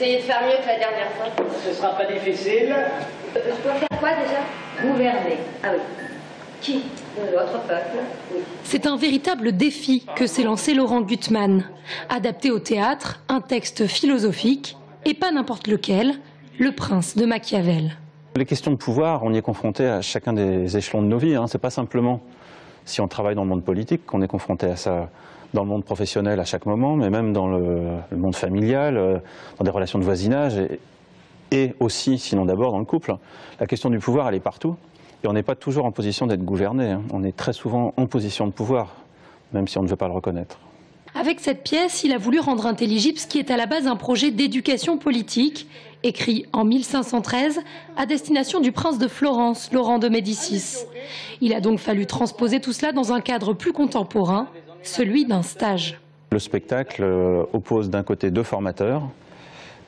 essayer de faire mieux que la dernière fois. Ce sera pas difficile. Je dois faire quoi déjà? Gouverner. Ah oui. Qui? Votre peuple. Oui. C'est un véritable défi que s'est lancé Laurent Gutmann. Adapter au théâtre un texte philosophique, et pas n'importe lequel, Le Prince de Machiavel. Les questions de pouvoir, on y est confronté à chacun des échelons de nos vies. C'est pas simplement si on travaille dans le monde politique qu'on est confronté à ça, dans le monde professionnel à chaque moment, mais même dans le monde familial, dans des relations de voisinage et aussi, sinon d'abord, dans le couple. La question du pouvoir, elle est partout. Et on n'est pas toujours en position d'être gouverné. On est très souvent en position de pouvoir, même si on ne veut pas le reconnaître. Avec cette pièce, il a voulu rendre intelligible ce qui est à la base un projet d'éducation politique, écrit en 1513 à destination du prince de Florence, Laurent de Médicis. Il a donc fallu transposer tout cela dans un cadre plus contemporain, celui d'un stage. Le spectacle oppose d'un côté deux formateurs,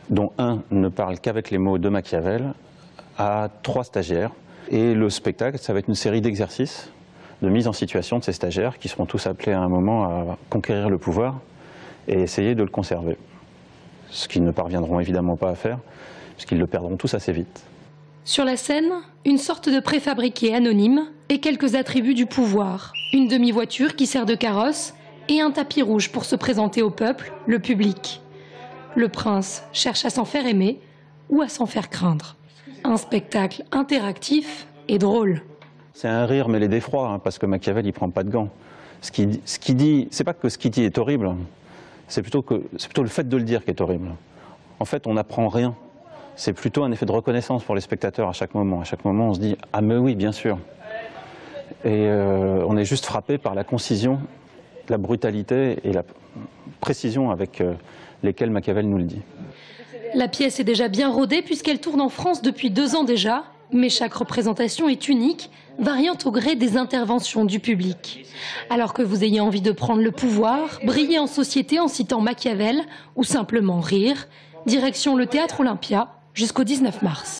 dont un ne parle qu'avec les mots de Machiavel, à 3 stagiaires. Et le spectacle, ça va être une série d'exercices de mise en situation de ces stagiaires qui seront tous appelés à un moment à conquérir le pouvoir et essayer de le conserver. Ce qu'ils ne parviendront évidemment pas à faire, puisqu'ils le perdront tous assez vite. Sur la scène, une sorte de préfabriqué anonyme et quelques attributs du pouvoir. Une demi-voiture qui sert de carrosse et un tapis rouge pour se présenter au peuple, le public. Le prince cherche à s'en faire aimer ou à s'en faire craindre. Un spectacle interactif et drôle. C'est un rire mêlé d'effroi, parce que Machiavel, il ne prend pas de gants. Ce qu'il dit, c'est pas que ce qu'il dit est horrible, c'est plutôt le fait de le dire qui est horrible. En fait, on n'apprend rien. C'est plutôt un effet de reconnaissance pour les spectateurs à chaque moment. À chaque moment, on se dit « Ah mais oui, bien sûr ». Et on est juste frappé par la concision, la brutalité et la précision avec lesquelles Machiavel nous le dit. La pièce est déjà bien rodée puisqu'elle tourne en France depuis 2 ans déjà, mais chaque représentation est unique, variant au gré des interventions du public. Alors que vous ayez envie de prendre le pouvoir, briller en société en citant Machiavel ou simplement rire, direction le Théâtre Olympia jusqu'au 19 mars.